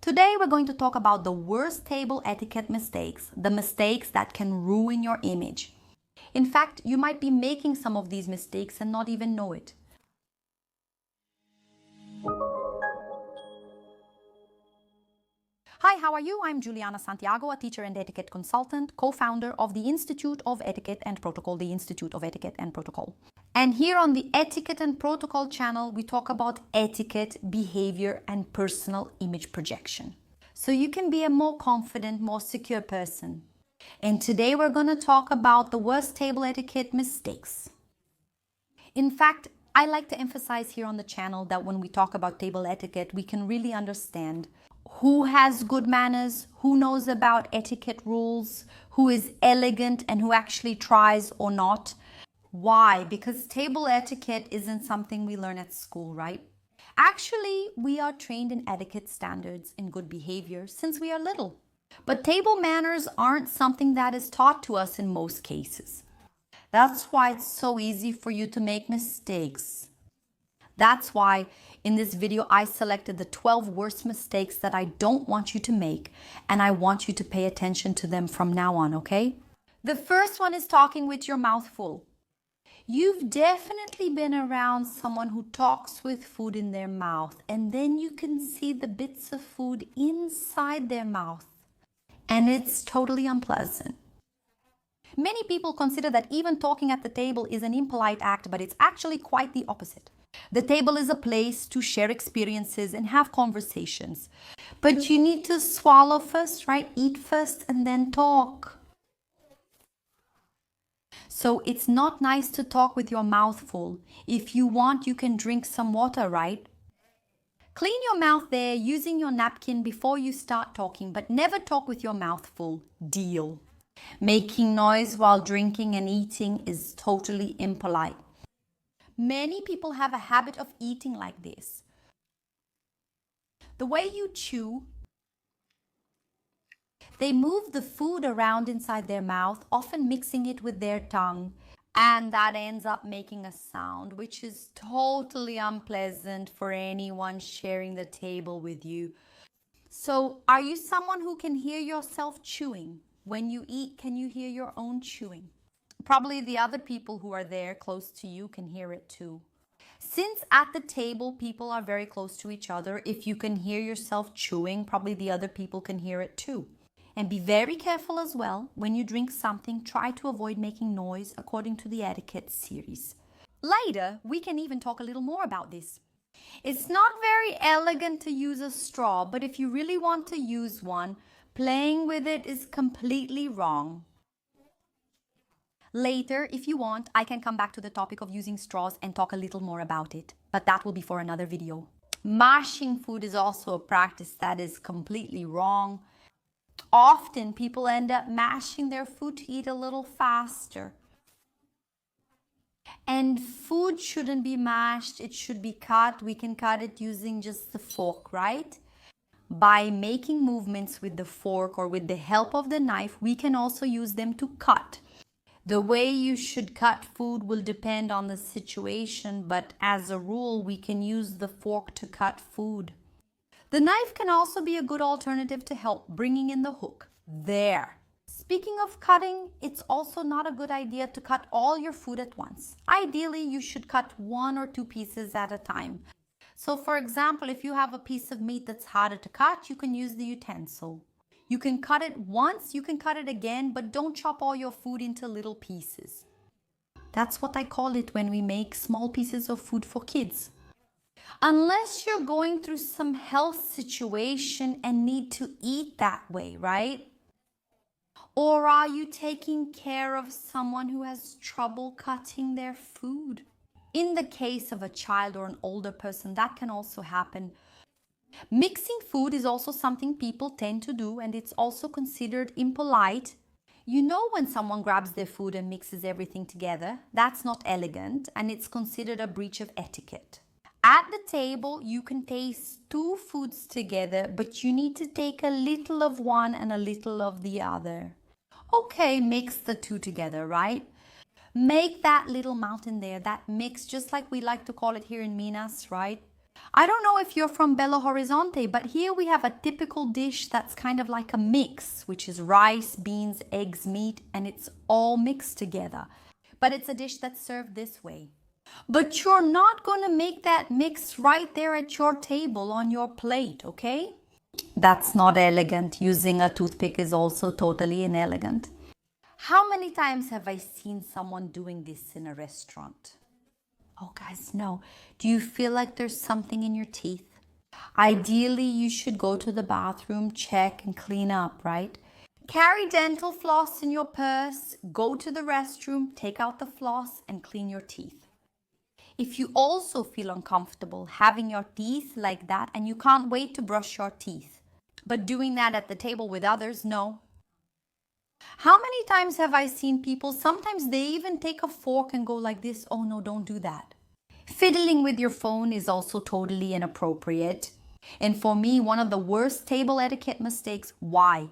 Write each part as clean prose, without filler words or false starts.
Today we're going to talk about the worst table etiquette mistakes, the mistakes that can ruin your image. In fact, you might be making some of these mistakes and not even know it. Hi, how are you? I'm Juliana Santiago, a teacher and etiquette consultant, co-founder of the Institute of Etiquette and Protocol, the Institute of Etiquette and Protocol. And here on the Etiquette and Protocol channel, we talk about etiquette, behavior, and personal image projection. So you can be a more confident, more secure person. And today we're going to talk about the worst table etiquette mistakes. In fact, I like to emphasize here on the channel that when we talk about table etiquette, we can really understand who has good manners, who knows about etiquette rules, who is elegant and who actually tries or not. Why? Because table etiquette isn't something we learn at school, right? Actually, we are trained in etiquette standards in good behavior since we are little. But table manners aren't something that is taught to us in most cases. That's why it's so easy for you to make mistakes. That's why in this video, I selected the 12 worst mistakes that I don't want you to make, and I want you to pay attention to them from now on, okay? The first one is talking with your mouth full. You've definitely been around someone who talks with food in their mouth, and then you can see the bits of food inside their mouth, and it's totally unpleasant. Many people consider that even talking at the table is an impolite act, but it's actually quite the opposite. The table is a place to share experiences and have conversations. But you need to swallow first, right? Eat first and then talk. So it's not nice to talk with your mouth full. If you want, you can drink some water, right? Clean your mouth there using your napkin before you start talking, but never talk with your mouth full. Deal. Making noise while drinking and eating is totally impolite. Many people have a habit of eating like this. The way you chew, they move the food around inside their mouth, often mixing it with their tongue, and that ends up making a sound, which is totally unpleasant for anyone sharing the table with you. So, are you someone who can hear yourself chewing? When you eat, can you hear your own chewing? Probably the other people who are there close to you can hear it too. Since at the table people are very close to each other, if you can hear yourself chewing, probably the other people can hear it too. And be very careful as well. When you drink something, try to avoid making noise according to the etiquette series. Later, we can even talk a little more about this. It's not very elegant to use a straw, but if you really want to use one, playing with it is completely wrong. Later, if you want, I can come back to the topic of using straws and talk a little more about it, but that will be for another video. Mashing food is also a practice that is completely wrong. Often, people end up mashing their food to eat a little faster. And food shouldn't be mashed, it should be cut. We can cut it using just the fork, right? By making movements with the fork or with the help of the knife, we can also use them to cut. The way you should cut food will depend on the situation, but as a rule, we can use the fork to cut food. The knife can also be a good alternative to help bringing in the hook. There. Speaking of cutting, it's also not a good idea to cut all your food at once. Ideally, you should cut 1 or 2 pieces at a time. So for example, if you have a piece of meat that's harder to cut, you can use the utensil. You can cut it once, you can cut it again, but don't chop all your food into little pieces. That's what I call it when we make small pieces of food for kids. Unless you're going through some health situation and need to eat that way, right? Or are you taking care of someone who has trouble cutting their food? In the case of a child or an older person, that can also happen. Mixing food is also something people tend to do, and it's also considered impolite. You know when someone grabs their food and mixes everything together, that's not elegant, and it's considered a breach of etiquette. At the table, you can taste 2 foods together, but you need to take a little of one and a little of the other. Okay, mix the 2 together, right? Make that little mountain there, that mix, just like we like to call it here in Minas, right? I don't know if you're from Belo Horizonte, but here we have a typical dish that's kind of like a mix, which is rice, beans, eggs, meat, and it's all mixed together. But it's a dish that's served this way. But you're not going to make that mix right there at your table on your plate, okay? That's not elegant. Using a toothpick is also totally inelegant. How many times have I seen someone doing this in a restaurant? Oh, guys, no. Do you feel like there's something in your teeth? Ideally, you should go to the bathroom, check, and clean up, right? Carry dental floss in your purse, go to the restroom, take out the floss, and clean your teeth. If you also feel uncomfortable having your teeth like that and you can't wait to brush your teeth, but doing that at the table with others, no. How many times have I seen people, sometimes they even take a fork and go like this, oh no, don't do that. Fiddling with your phone is also totally inappropriate. And for me, one of the worst table etiquette mistakes, why,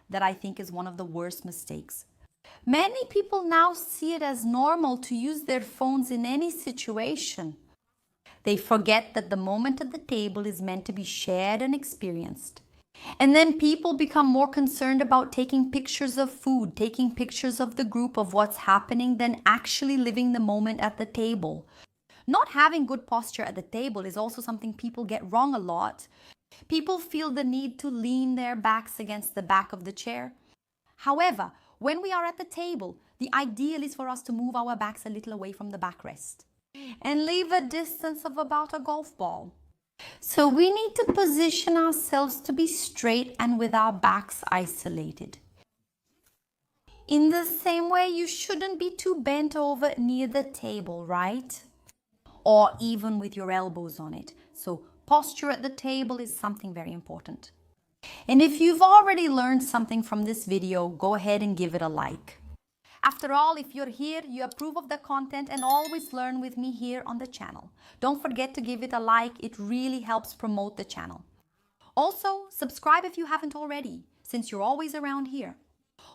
that I think is one of the worst mistakes. Many people now see it as normal to use their phones in any situation. They forget that the moment at the table is meant to be shared and experienced. And then people become more concerned about taking pictures of food, taking pictures of the group, of what's happening, than actually living the moment at the table. Not having good posture at the table is also something people get wrong a lot. People feel the need to lean their backs against the back of the chair. However, when we are at the table, the ideal is for us to move our backs a little away from the backrest and leave a distance of about a golf ball. So we need to position ourselves to be straight and with our backs isolated. In the same way, you shouldn't be too bent over near the table, right? Or even with your elbows on it. So posture at the table is something very important. And if you've already learned something from this video, go ahead and give it a like. After all, if you're here, you approve of the content and always learn with me here on the channel. Don't forget to give it a like. It really helps promote the channel. Also, subscribe if you haven't already, since you're always around here.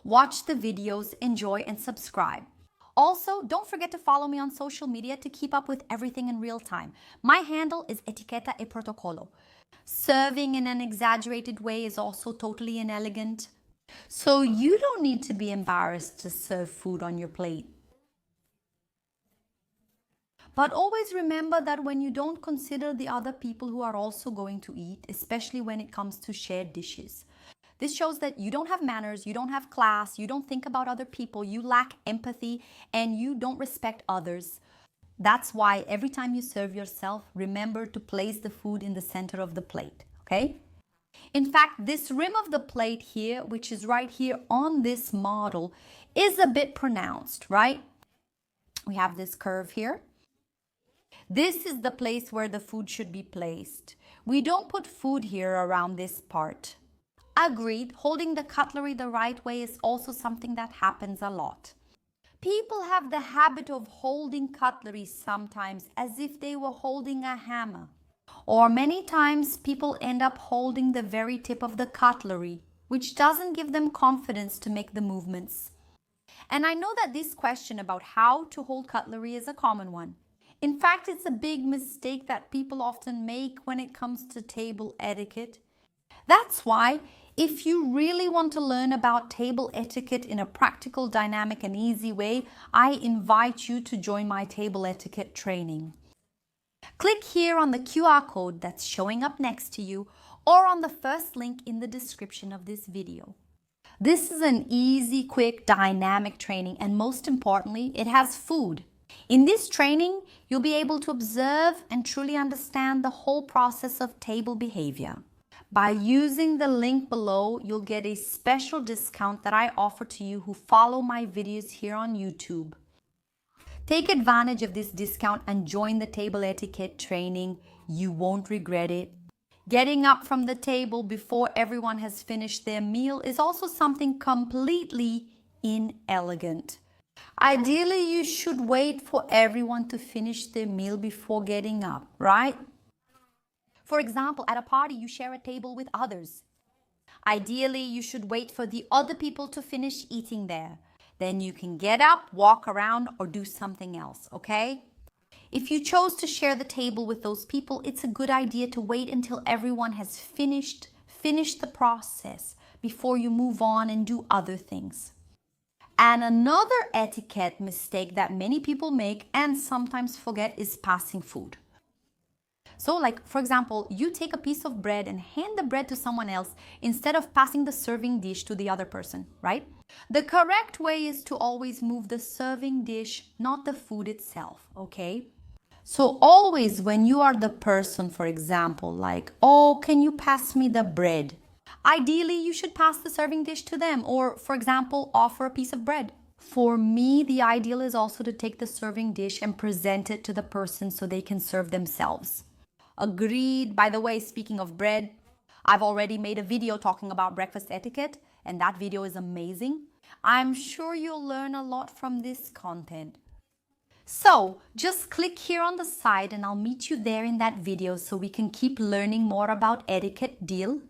Watch the videos, enjoy, and subscribe. Also, don't forget to follow me on social media to keep up with everything in real time. My handle is Etiquette e Protocolo. Serving in an exaggerated way is also totally inelegant. So you don't need to be embarrassed to serve food on your plate. But always remember that when you don't consider the other people who are also going to eat, especially when it comes to shared dishes. This shows that you don't have manners, you don't have class, you don't think about other people, you lack empathy, and you don't respect others. That's why every time you serve yourself, remember to place the food in the center of the plate, okay? In fact, this rim of the plate here, which is right here on this model, is a bit pronounced, right? We have this curve here. This is the place where the food should be placed. We don't put food here around this part. Agreed, holding the cutlery the right way is also something that happens a lot. People have the habit of holding cutlery sometimes as if they were holding a hammer. Or many times people end up holding the very tip of the cutlery, which doesn't give them confidence to make the movements. And I know that this question about how to hold cutlery is a common one. In fact, it's a big mistake that people often make when it comes to table etiquette. That's why, if you really want to learn about table etiquette in a practical, dynamic, and easy way, I invite you to join my table etiquette training. Click here on the QR code that's showing up next to you or on the first link in the description of this video. This is an easy, quick, dynamic training, and most importantly, it has food. In this training, you'll be able to observe and truly understand the whole process of table behavior. By using the link below, you'll get a special discount that I offer to you who follow my videos here on YouTube. Take advantage of this discount and join the table etiquette training. You won't regret it. Getting up from the table before everyone has finished their meal is also something completely inelegant. Ideally, you should wait for everyone to finish their meal before getting up, right? For example, at a party, you share a table with others. Ideally, you should wait for the other people to finish eating there. Then you can get up, walk around, or do something else, okay? If you chose to share the table with those people, it's a good idea to wait until everyone has finished the process before you move on and do other things. And another etiquette mistake that many people make and sometimes forget is passing food. So like, for example, you take a piece of bread and hand the bread to someone else instead of passing the serving dish to the other person, right? The correct way is to always move the serving dish, not the food itself, okay? So always when you are the person, for example, like, oh, can you pass me the bread? Ideally, you should pass the serving dish to them or, for example, offer a piece of bread. For me, the ideal is also to take the serving dish and present it to the person so they can serve themselves. Agreed. By the way, speaking of bread, I've already made a video talking about breakfast etiquette, and that video is amazing. I'm sure you'll learn a lot from this content. So just click here on the side and I'll meet you there in that video so we can keep learning more about etiquette, deal?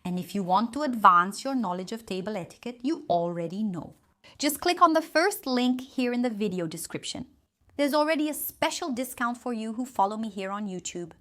And if you want to advance your knowledge of table etiquette, you already know. Just click on the first link here in the video description. There's already a special discount for you who follow me here on YouTube.